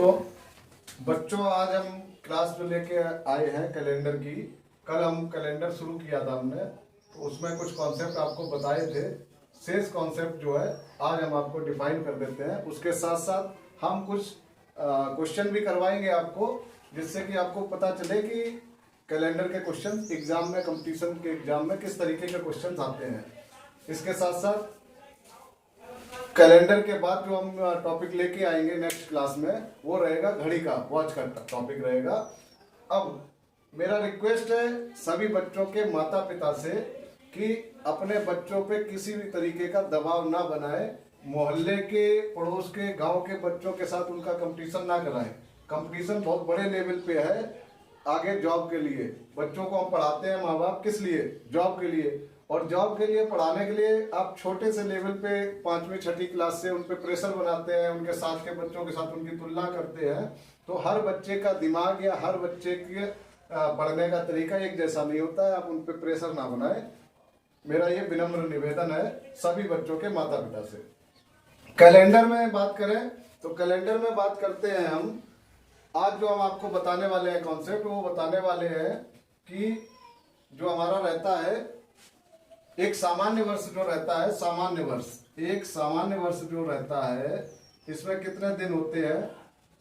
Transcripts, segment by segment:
तो बच्चों, आज हम क्लास जो लेके आए हैं कैलेंडर की। कल हम कैलेंडर शुरू किया था हमने, तो उसमें कुछ कॉन्सेप्ट आपको बताए थे। शेष कॉन्सेप्ट जो है आज हम आपको डिफाइन कर देते हैं। उसके साथ साथ हम कुछ क्वेश्चन भी करवाएंगे आपको, जिससे कि आपको पता चले कि कैलेंडर के क्वेश्चन एग्जाम में, कंपटीशन के एग्जाम में किस तरीके के क्वेश्चन आते हैं। इसके साथ साथ कैलेंडर के बाद जो हम टॉपिक लेके आएंगे नेक्स्ट क्लास में, वो रहेगा घड़ी का, वॉच का टॉपिक रहेगा। अब मेरा रिक्वेस्ट है सभी बच्चों के माता पिता से कि अपने बच्चों पे किसी भी तरीके का दबाव ना बनाए। मोहल्ले के, पड़ोस के, गांव के बच्चों के साथ उनका कंपटीशन ना कराएं। कंपटीशन बहुत बड़े लेवल पे है आगे जॉब के लिए। बच्चों को हम पढ़ाते हैं माँ बाप किस लिए? जॉब के लिए। और जॉब के लिए, पढ़ाने के लिए आप छोटे से लेवल पे 5वीं 6ठी क्लास से उन पे प्रेशर बनाते हैं, उनके साथ के बच्चों के साथ उनकी तुलना करते हैं। तो हर बच्चे का दिमाग या हर बच्चे के पढ़ने का तरीका एक जैसा नहीं होता है। आप उन पे प्रेशर ना बनाएं। मेरा ये विनम्र निवेदन है सभी बच्चों के माता पिता से। कैलेंडर में बात करें तो कैलेंडर में बात करते हैं हम। आज जो हम आपको बताने वाले हैं कॉन्सेप्ट, वो बताने वाले हैं कि जो हमारा रहता है एक सामान्य वर्ष जो रहता है, सामान्य वर्ष, एक सामान्य वर्ष जो रहता है, इसमें कितने दिन होते हैं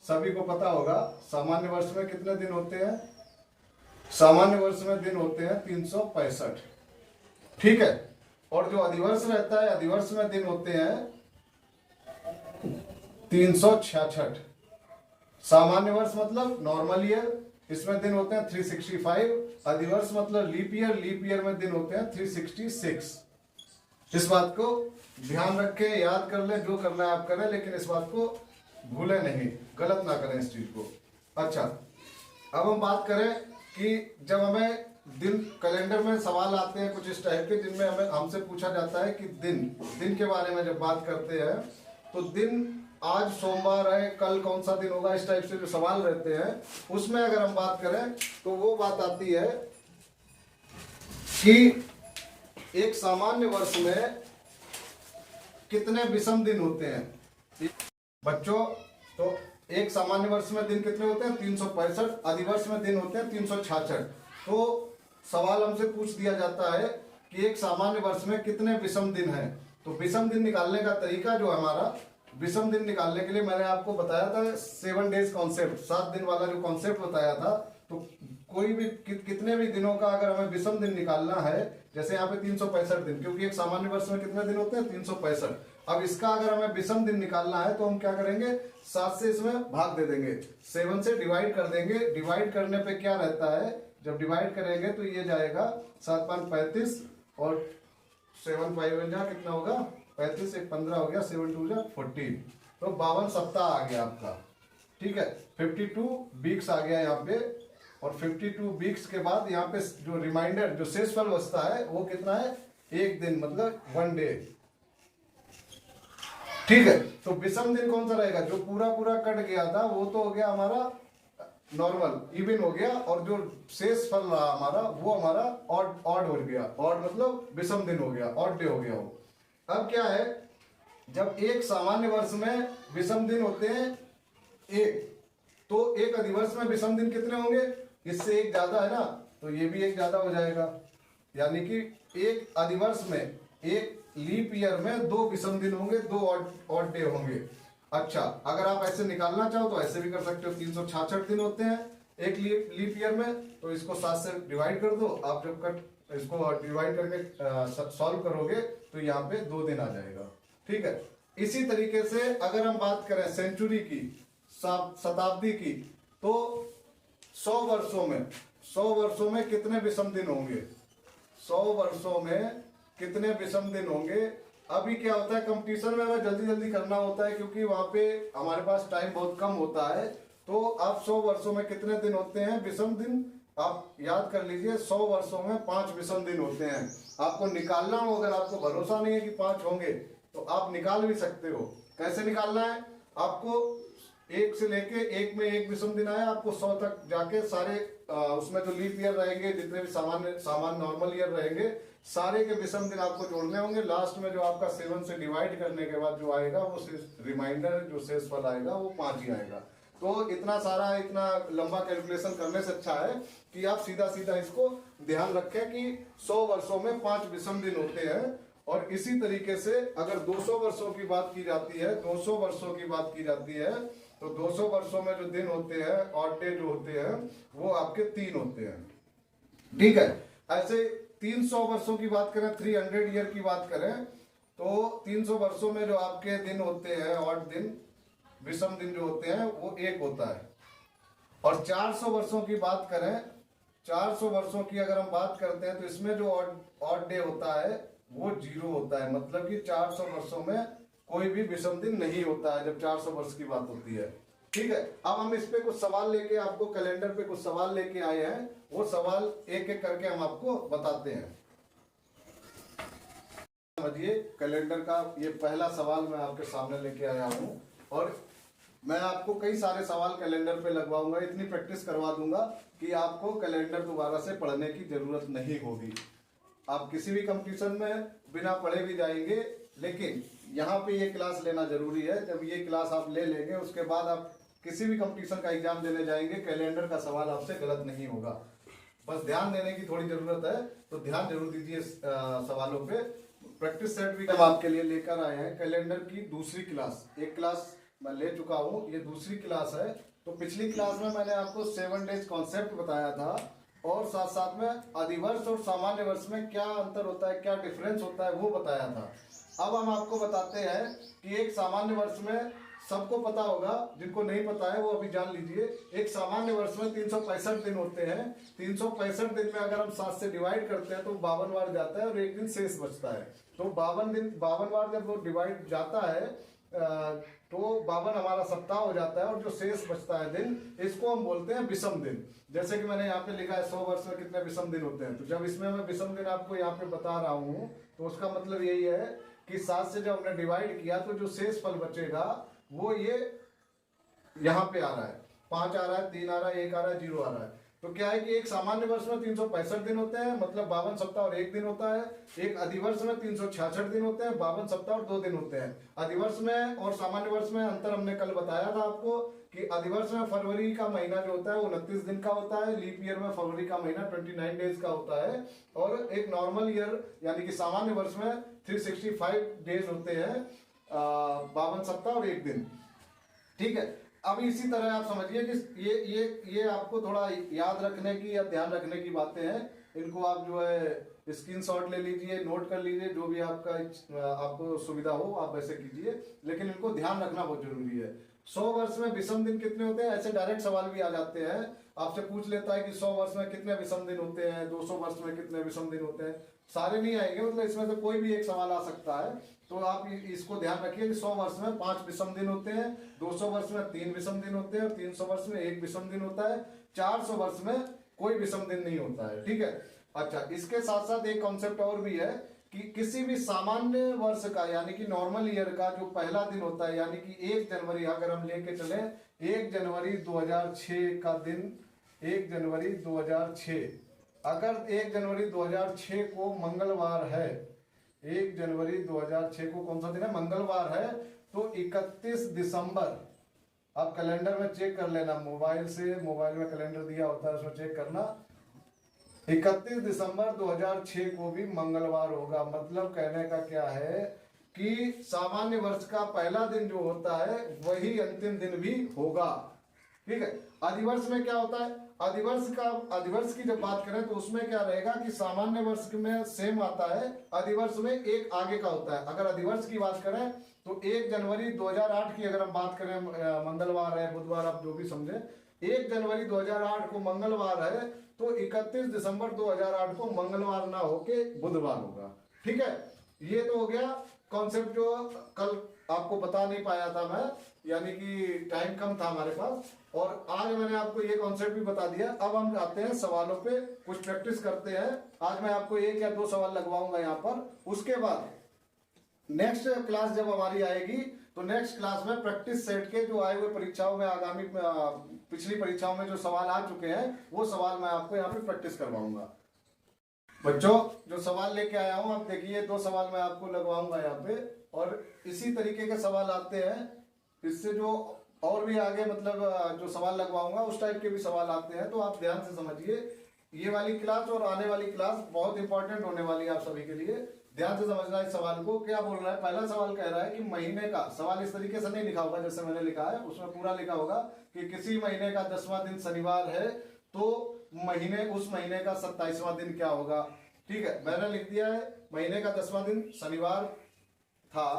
सभी को पता होगा। सामान्य वर्ष में कितने दिन होते हैं? सामान्य वर्ष में दिन होते हैं 365, ठीक है। और जो अधिवर्ष रहता है, अधिवर्ष में दिन होते हैं 366। सामान्य वर्ष मतलब नॉर्मल ईयर, इसमें दिन होते हैं 365। अधिवर्ष मतलब लीप ईयर, लीप ईयर में दिन होते हैं 366। इस बात को ध्यान रखें, याद कर ले, जो करना है आप करें, लेकिन इस बात को भूले नहीं, गलत ना करें इस चीज को। अच्छा, अब हम बात करें कि जब हमें दिन, कैलेंडर में सवाल आते हैं कुछ इस टाइप के, जिनमें हमें हमसे पूछा जाता है कि दिन के बारे में जब बात करते हैं तो दिन, आज सोमवार है, कल कौन सा दिन होगा, इस टाइप से जो सवाल रहते हैं, उसमें अगर हम बात करें तो वो बात आती है कि एक सामान्य वर्ष में कितने विषम दिन होते हैं बच्चों। तो एक सामान्य वर्ष में दिन कितने होते हैं? 365। अधिवर्ष में दिन होते हैं 366। तो सवाल हमसे पूछ दिया जाता है कि एक सामान्य वर्ष में कितने विषम दिन हैं। तो विषम दिन निकालने का तरीका जो हमारा, विषम दिन निकालने के लिए मैंने आपको बताया था 7 डेज कॉन्सेप्ट, 7 दिन वाला जो कॉन्सेप्ट बताया था। तो कोई भी कितने भी दिनों का अगर हमें विषम दिन निकालना है, जैसे यहाँ पे 365 दिन, क्योंकि एक सामान्य वर्ष में कितने दिन होते हैं? 365। अब इसका अगर हमें विषम दिन निकालना है तो हम क्या करेंगे? 7 से इसमें भाग दे देंगे, 7 से डिवाइड कर देंगे। डिवाइड करने पे क्या रहता है, जब डिवाइड करेंगे तो ये जाएगा 7 5 35 और 7 5 कितना होगा? 35, 1 15 हो गया, 7 2 14। तो 52 सप्ताह आ गया आपका, ठीक है। 52 वीक्स आ गया यहाँ पे। और 52 वीक्स के बाद यहाँ पे जो रिमाइंडर, जो शेषफल बचता है, वो कितना है? एक दिन, मतलब 1 डे, ठीक है। तो विषम दिन कौन सा रहेगा? जो पूरा पूरा कट गया था वो तो हो गया हमारा नॉर्मल, इवन हो गया। और जो शेष फल रहा हमारा, वो हमारा ऑड हो गया। ऑड मतलब विषम दिन हो गया, ऑड डे हो गया वो। अब क्या है, जब एक सामान्य वर्ष में विषम दिन होते हैं एक, तो एक अधिवर्ष में विषम दिन कितने होंगे? इससे एक ज्यादा है ना, तो ये भी एक ज्यादा हो जाएगा। यानी कि एक अधिवर्ष में, एक लीप ईयर में 2 विषम दिन होंगे, 2 ऑड डे होंगे। अच्छा, अगर आप ऐसे निकालना चाहो तो ऐसे भी कर सकते हो। 366 दिन होते हैं एक लीप ईयर में, तो इसको 7 से डिवाइड कर दो। आप जब इसको डिवाइड करके सॉल्व करोगे तो यहाँ पे 2 दिन आ जाएगा, ठीक है। इसी तरीके से अगर हम बात करें सेंचुरी की, शताब्दी की, तो 100 वर्षों में कितने विषम दिन होंगे? 100 वर्षों में कितने विषम दिन होंगे? अभी क्या होता है, कंपटीशन में हमें जल्दी जल्दी करना होता है, क्योंकि वहां पे हमारे पास टाइम बहुत कम होता है। तो आप 100 वर्षों में कितने दिन होते हैं विषम दिन? आप याद कर लीजिए, 100 वर्षों में 5 विषम दिन होते हैं। आपको निकालना हो, अगर आपको भरोसा नहीं है कि 5 होंगे, तो आप निकाल भी सकते हो। कैसे निकालना है? आपको 1 से लेके 1 में 1 विषम दिन आया, आपको 100 तक जाके सारे उसमें जो लीप ईयर रहेंगे, जितने भी सामान्य नॉर्मल ईयर रहेंगे, सारे के विषम दिन आपको जोड़ने होंगे। लास्ट में जो आपका 7 से डिवाइड करने के बाद जो आएगा वो रिमाइंडर, जो शेषफल आएगा वो 5 ही आएगा। तो इतना सारा इतना लंबा कैलकुलेशन करने से अच्छा है कि आप सीधा सीधा इसको ध्यान रखें कि 100 वर्षों में 5 विषम दिन होते हैं। और इसी तरीके से अगर 200 वर्षों की बात की जाती है, 200 वर्षों की बात की जाती है, तो 200 वर्षों में जो दिन होते हैं ऑड डे जो होते हैं वो आपके 3 होते हैं। ठीक है, ऐसे 300 वर्षों की बात करें, 300 ईयर की बात करें, तो 300 वर्षों में जो आपके दिन होते हैं ऑड दिन, विषम दिन जो होते हैं वो 1 होता है। और 400 वर्षों की बात करें, 400 वर्षों की अगर हम बात करते हैं तो इसमें जो ऑड डे होता है वो 0 होता है। मतलब कि 400 वर्षों में कोई भी विषम दिन नहीं होता है जब 400 वर्ष की बात होती है। ठीक है, अब हम इस पे कुछ सवाल लेके आपको कैलेंडर पे कुछ सवाल लेके आए हैं, वो सवाल एक एक करके हम आपको बताते हैं। समझिए कैलेंडर का ये पहला सवाल मैं आपके सामने लेके आया हूं और मैं आपको कई सारे सवाल कैलेंडर पे लगवाऊंगा, इतनी प्रैक्टिस करवा दूंगा कि आपको कैलेंडर दोबारा से पढ़ने की जरूरत नहीं होगी। आप किसी भी कंपटीशन में बिना पढ़े भी जाएंगे, लेकिन यहाँ पे ये क्लास लेना जरूरी है। जब ये क्लास आप ले लेंगे उसके बाद आप किसी भी कंपटीशन का एग्जाम देने जाएंगे, कैलेंडर का सवाल आपसे गलत नहीं होगा। बस ध्यान देने की थोड़ी जरूरत है, तो ध्यान जरूर दीजिए सवालों पे। प्रैक्टिस सेट भी हम आपके लिए लेकर आए हैं, कैलेंडर की दूसरी क्लास। एक क्लास मैं ले चुका हूँ, ये दूसरी क्लास है। तो पिछली क्लास में मैंने आपको 7 डेज कॉन्सेप्ट बताया था और साथ साथ में अधिवर्ष और सामान्य वर्ष में क्या अंतर होता है, क्या डिफरेंस होता है वो बताया था। अब हम आपको बताते हैं कि एक सामान्य वर्ष में सबको पता होगा, जिनको नहीं पता है वो अभी जान लीजिए। एक सामान्य वर्ष में 365 दिन होते हैं। 365 दिन में अगर हम 7 से डिवाइड करते हैं तो 52 बार जाता है और एक दिन शेष बचता है। तो 52 बार जब वो डिवाइड जाता है तो 52 हमारा सप्ताह हो जाता है और जो शेष बचता है दिन, इसको हम बोलते हैं विषम दिन। जैसे कि मैंने यहाँ पे लिखा है 100 वर्ष में कितने विषम दिन होते हैं, तो जब इसमें मैं विषम दिन आपको यहाँ पे बता रहा हूँ तो उसका मतलब यही है कि 7 से जब हमने डिवाइड किया तो जो शेष फल बचेगा वो ये यहाँ पे आ रहा है, 5 आ रहा है, 3 आ रहा है, 1 आ रहा है, 0 आ रहा है। तो क्या है कि एक सामान्य वर्ष में 365 दिन होते हैं, मतलब 52 सप्ताह और 1 दिन होता है। एक अधिवर्ष में 366 दिन होते हैं, 52 सप्ताह और 2 दिन होते हैं। अधिवर्ष में और सामान्य वर्ष में अंतर हमने कल बताया था आपको कि अधिवर्ष में फरवरी का महीना जो होता है वो 29 दिन का होता है। लीप ईयर में फरवरी का महीना 29 डेज का होता है। और एक नॉर्मल ईयर यानी कि सामान्य वर्ष में 365 डेज होते हैं, 52 सप्ताह और 1 दिन। ठीक है, अब इसी तरह आप समझिए कि ये आपको थोड़ा याद रखने की या ध्यान रखने की बातें हैं। इनको आप जो है स्क्रीनशॉट ले लीजिए, नोट कर लीजिए, जो भी आपको सुविधा हो आप वैसे कीजिए, लेकिन इनको ध्यान रखना बहुत जरूरी है। 100 वर्ष में विषम दिन कितने होते हैं, ऐसे डायरेक्ट सवाल भी आ जाते हैं। आपसे पूछ लेता है कि 100 वर्ष में कितने विषम दिन होते हैं, 200 वर्ष में कितने विषम दिन होते हैं। सारे नहीं आएंगे, मतलब इसमें से कोई भी एक सवाल आ सकता है। तो आप इसको ध्यान रखिए कि 100 वर्ष में 5 विषम दिन होते हैं, 200 वर्ष में 3 विषम दिन होते हैं और 300 वर्ष में 1 विषम दिन होता है। 400 वर्ष में कोई विषम दिन नहीं होता है। ठीक है, अच्छा, इसके साथ साथ एक कॉन्सेप्ट और भी है कि किसी भी सामान्य वर्ष का यानी कि नॉर्मल ईयर का जो पहला दिन होता है, यानी कि 1 जनवरी अगर हम लेके चले, 1 जनवरी 2006 का दिन, 1 जनवरी 2006, अगर 1 जनवरी 2006 को मंगलवार है, 1 जनवरी 2006 को कौन सा दिन है, मंगलवार है, तो 31 दिसंबर, आप कैलेंडर में चेक कर लेना, मोबाइल से, मोबाइल में कैलेंडर दिया होता है उसमें चेक करना, 31 दिसंबर 2006 को भी मंगलवार होगा। मतलब कहने का क्या है कि सामान्य वर्ष का पहला दिन जो होता है वही अंतिम दिन भी होगा। ठीक है, अधिवर्ष में क्या होता है, अधिवर्ष की जब बात करें तो उसमें क्या रहेगा कि सामान्य वर्ष में सेम आता है, अधिवर्ष में एक आगे का होता है। अगर अधिवर्ष की बात करें तो 1 जनवरी 2008 की अगर हम बात करें, मंगलवार है, बुधवार, आप जो भी समझे, 1 जनवरी 2008 को मंगलवार है तो 31 दिसंबर 2008 को मंगलवार ना होके बुधवार होगा। ठीक है, ये तो हो गया कॉन्सेप्ट जो कल आपको बता नहीं पाया था मैं, यानी कि टाइम कम था हमारे पास, और आज मैंने आपको ये कॉन्सेप्ट भी बता दिया। अब हम आते हैं सवालों पे, कुछ प्रैक्टिस करते हैं। आज मैं आपको 1 या 2 सवाल लगवाऊंगा यहाँ पर। उसके बाद नेक्स्ट क्लास जब हमारी आएगी तो नेक्स्ट क्लास में प्रैक्टिस सेट के जो आए हुए परीक्षाओं में, आगामी पिछली परीक्षाओं में जो सवाल आ चुके हैं वो सवाल मैं आपको यहाँ पे प्रैक्टिस करवाऊंगा। बच्चों, जो सवाल लेके आया हूँ आप देखिए, 2 सवाल मैं आपको लगवाऊंगा यहाँ पे, और इसी तरीके के सवाल आते हैं। इससे जो और भी आगे मतलब जो सवाल लगवाऊंगा उस टाइप के भी सवाल आते हैं, तो आप ध्यान से समझिए। ये वाली क्लास और आने वाली क्लास बहुत इंपॉर्टेंट होने वाली है आप सभी के लिए। ध्यान से समझना इस सवाल को। क्या बोल रहा है, पहला सवाल कह रहा है कि महीने का, सवाल इस तरीके से नहीं लिखा होगा जैसे मैंने लिखा है, उसमें पूरा लिखा होगा कि किसी महीने का 10वां दिन शनिवार है तो उस महीने का 27वां दिन क्या होगा। ठीक है, मैंने लिख दिया है महीने का 10वां दिन शनिवार था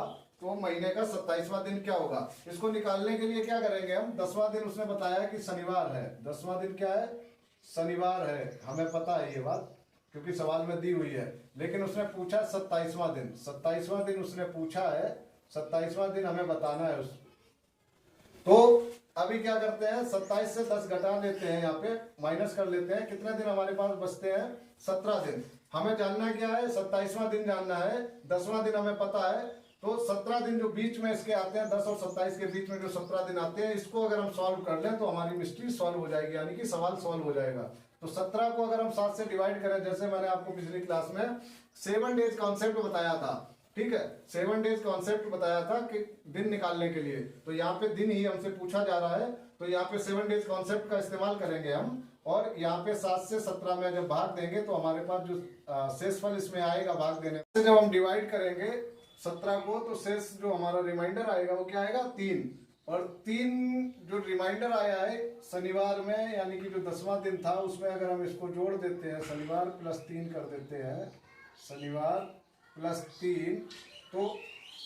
तो महीने का 27वां दिन क्या होगा। इसको निकालने के लिए क्या करेंगे हम, 10वां दिन उसने बताया कि शनिवार है, 10वां दिन क्या है, शनिवार है, हमें पता है ये बात क्योंकि सवाल में दी हुई है। लेकिन उसने पूछा 27वां दिन, 27वां दिन उसने पूछा है, 27वां दिन हमें बताना है उस। तो अभी क्या करते हैं, 27 से 10 घटा देते हैं, यहाँ पे माइनस कर लेते हैं, कितने दिन हमारे पास बचते हैं, 17 दिन। हमें जानना क्या है, 27वां दिन जानना है, 10वां दिन हमें पता है, तो 17 दिन जो बीच में इसके आते हैं, 10 और 27 के बीच में जो 17 दिन आते हैं, इसको अगर हम सॉल्व कर लें तो हमारी मिस्ट्री सॉल्व हो जाएगी, यानी कि सवाल सॉल्व हो जाएगा। तो 17 को अगर हम 7 से डिवाइड करें, जैसे मैंने आपको पिछली क्लास में 7 डेज कॉन्सेप्ट बताया था, ठीक है, 7 डेज कॉन्सेप्ट बताया था कि दिन निकालने के लिए, तो यहाँ पे दिन ही हमसे पूछा जा रहा है, तो यहाँ पे 7 डेज कॉन्सेप्ट का इस्तेमाल करेंगे हम, और यहाँ पे 7 से 17 में जब भाग देंगे तो हमारे पास जो शेषफल इसमें आएगा भाग देने से, जब हम डिवाइड करेंगे 17 को, तो शेष जो हमारा रिमाइंडर आएगा वो क्या आएगा, 3। और 3 जो रिमाइंडर आया है शनिवार में, यानी कि जो 10वां दिन था उसमें अगर हम इसको जोड़ देते हैं, शनिवार प्लस 3 कर देते हैं, शनिवार प्लस 3, तो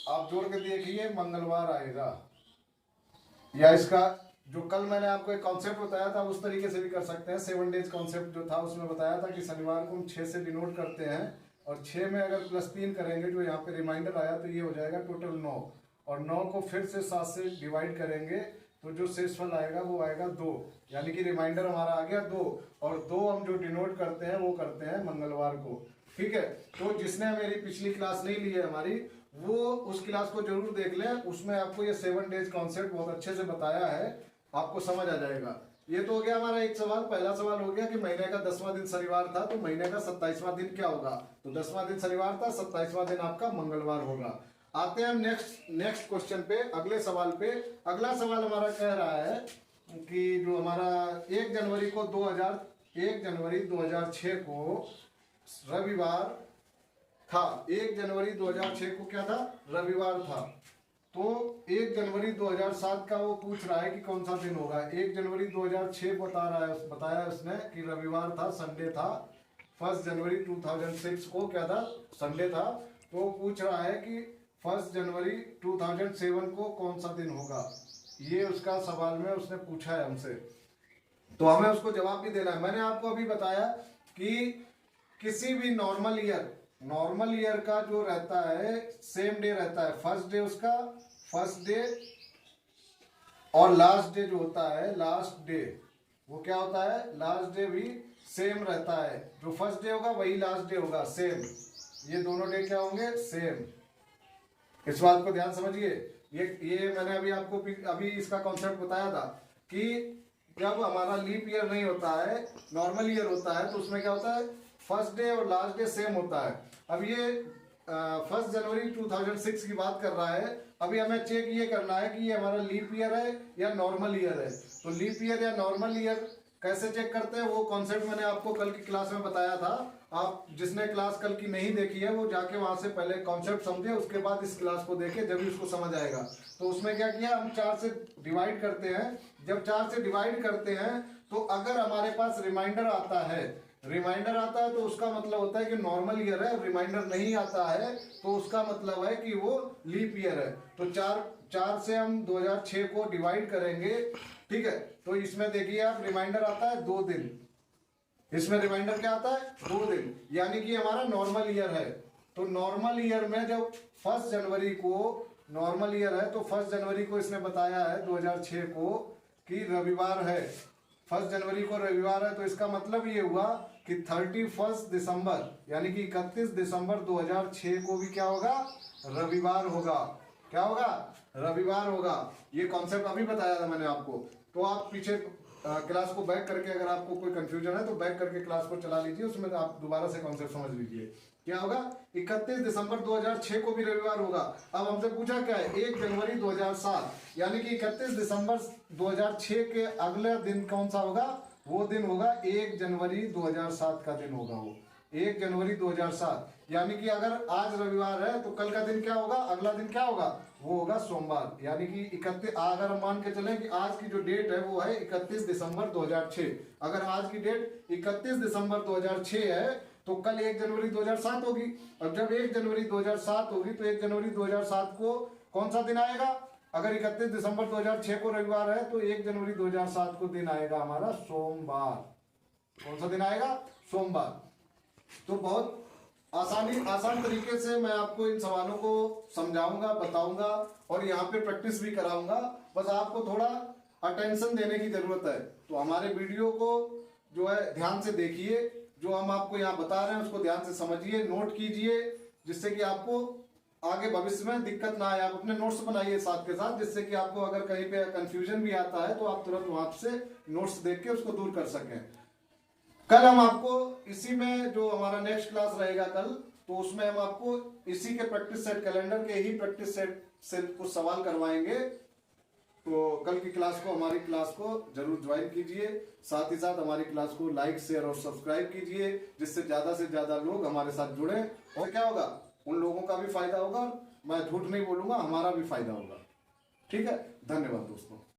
आप जोड़ के देखिए मंगलवार आएगा। या इसका जो कल मैंने आपको एक कॉन्सेप्ट बताया था उस तरीके से भी कर सकते हैं। 7 डेज कॉन्सेप्ट जो था उसमें बताया था कि शनिवार को हम 6 से डिनोट करते हैं, और 6 में अगर प्लस 3 करेंगे, जो यहाँ पे रिमाइंडर आया, तो ये हो जाएगा टोटल 9, और 9 को फिर से 7 से डिवाइड करेंगे तो जो शेषफल आएगा वो आएगा 2, यानी कि रिमाइंडर हमारा आ गया 2, और 2 हम जो डिनोट करते हैं वो करते हैं मंगलवार को। ठीक है, तो जिसने मेरी पिछली क्लास नहीं ली है हमारी, वो उस क्लास को जरूर देख लें, उसमें आपको ये 7 डेज कॉन्सेप्ट बहुत अच्छे से बताया है, आपको समझ आ जाएगा। ये तो हो गया हमारा एक सवाल। पहला सवाल हो गया कि महीने का 10वां दिन शनिवार था तो महीने का 27वां दिन क्या होगा, तो 10वां दिन शनिवार था, 27वां दिन आपका मंगलवार होगा। आते हैं हम नेक्स्ट क्वेश्चन पे, अगले सवाल पे। अगला सवाल हमारा कह रहा है कि जो हमारा 1 जनवरी 2006 को रविवार था, 1 जनवरी 2006 को क्या था, रविवार था, तो 1 जनवरी 2007 का वो पूछ रहा है कि कौन सा दिन होगा। 1 जनवरी 2006 बताया उसने कि रविवार था, संडे था। 1 जनवरी 2006 को क्या था, संडे था। तो पूछ रहा है कि 1 जनवरी 2007 को कौन सा दिन होगा, ये उसका सवाल में उसने पूछा है हमसे, तो हमें उसको जवाब भी देना है। मैंने आपको अभी बताया कि किसी भी नॉर्मल ईयर का जो रहता है सेम डे रहता है, फर्स्ट डे उसका, फर्स्ट डे, और लास्ट डे जो होता है, लास्ट डे वो क्या होता है, लास्ट डे भी सेम रहता है। जो फर्स्ट डे होगा वही लास्ट डे होगा, सेम। ये दोनों डे क्या होंगे, सेम। इस बात को ध्यान समझिए। ये मैंने अभी आपको अभी इसका कॉन्सेप्ट बताया था कि जब हमारा लीप ईयर नहीं होता है, नॉर्मल ईयर होता है, तो उसमें क्या होता है, फर्स्ट डे और लास्ट डे सेम होता है। अब ये 1 जनवरी 2006 की बात कर रहा है। अभी हमें चेक ये करना है कि ये हमारा लीप ईयर है या नॉर्मल ईयर है। तो लीप ईयर या नॉर्मल ईयर कैसे चेक करते हैं, वो कॉन्सेप्ट मैंने आपको कल की क्लास में बताया था। आप जिसने क्लास कल की नहीं देखी है वो जाके वहां से पहले कॉन्सेप्ट समझे, उसके बाद इस क्लास को देखे, जब भी उसको समझ आएगा। तो उसमें क्या किया, हम 4 से डिवाइड करते हैं। जब 4 से डिवाइड करते हैं तो अगर हमारे पास रिमाइंडर आता है तो उसका मतलब होता है कि नॉर्मल ईयर है। रिमाइंडर नहीं आता है तो उसका मतलब है कि वो लीप ईयर है। तो 4 से हम 2006 को डिवाइड करेंगे, ठीक है। तो इसमें देखिए आप, रिमाइंडर आता है 2 दिन, इसमें रिमाइंडर क्या आता है, 2 दिन, यानी कि हमारा नॉर्मल ईयर है। तो नॉर्मल ईयर में जब 1 जनवरी को, नॉर्मल ईयर है तो 1 जनवरी को इसने बताया है 2006 को कि रविवार है। 1 जनवरी को रविवार है, तो इसका मतलब ये हुआ कि 31 दिसंबर यानी कि 31 दिसंबर 2006 को भी क्या होगा, रविवार होगा। क्या होगा, रविवार होगा। ये कॉन्सेप्ट अभी बताया था मैंने आपको। तो आप पीछे क्लास को बैक करके, अगर आपको कोई कंफ्यूजन है तो बैक करके क्लास को चला लीजिए, उसमें आप दोबारा से कॉन्सेप्ट समझ लीजिए। क्या होगा? 31 दिसंबर 2006 को भी रविवार होगा। अब हमसे पूछा क्या है? 1 जनवरी 2007, यानी कि 31 दिसंबर 2006 के अगले दिन कौन सा होगा? वो दिन होगा 1 जनवरी 2007 का दिन होगा वो, 1 जनवरी 2007। यानी कि अगर आज रविवार है तो कल का दिन क्या होगा? अगला दिन क्या होगा? वो होगा सोमवार। यानी कि 31, अगर हम मान के चलें कि आज की जो डेट है वो है 31 दिसंबर 2006, अगर आज की डेट 31 दिसंबर 2006 है तो कल 1 जनवरी 2007 होगी। अब जब 1 जनवरी 2007 होगी तो 1 जनवरी 2007 को कौन सा दिन आएगा? अगर 31 दिसंबर 2006 को रविवार है तो 1 जनवरी 2007 को दिन आएगा हमारा सोमवार। कौन सा दिन आएगा? सोमवार। तो बहुत आसान तरीके से मैं आपको इन सवालों को समझाऊंगा, बताऊंगा और यहाँ पे प्रैक्टिस भी कराऊंगा। बस आपको थोड़ा अटेंशन देने की जरूरत है। तो हमारे वीडियो को जो है ध्यान से देखिए, जो हम आपको यहाँ बता रहे हैं उसको ध्यान से समझिए, नोट कीजिए, जिससे कि आपको आगे भविष्य में दिक्कत ना आए। आप अपने नोट्स बनाइए साथ के साथ, जिससे कि आपको अगर कहीं पे कंफ्यूजन भी आता है तो आप तुरंत वहां से नोट्स देख के उसको दूर कर सकें। कल हम आपको इसी में, जो हमारा नेक्स्ट क्लास रहेगा कल, तो उसमें हम आपको इसी के प्रैक्टिस सेट, कैलेंडर के ही प्रैक्टिस सेट से कुछ सवाल करवाएंगे। तो कल की क्लास को, हमारी क्लास को जरूर ज्वाइन कीजिए। साथ ही साथ हमारी क्लास को लाइक, शेयर और सब्सक्राइब कीजिए, जिससे ज्यादा से ज्यादा लोग हमारे साथ जुड़े। और क्या होगा? उन लोगों का भी फायदा होगा, मैं झूठ नहीं बोलूंगा, हमारा भी फायदा होगा। ठीक है, धन्यवाद दोस्तों।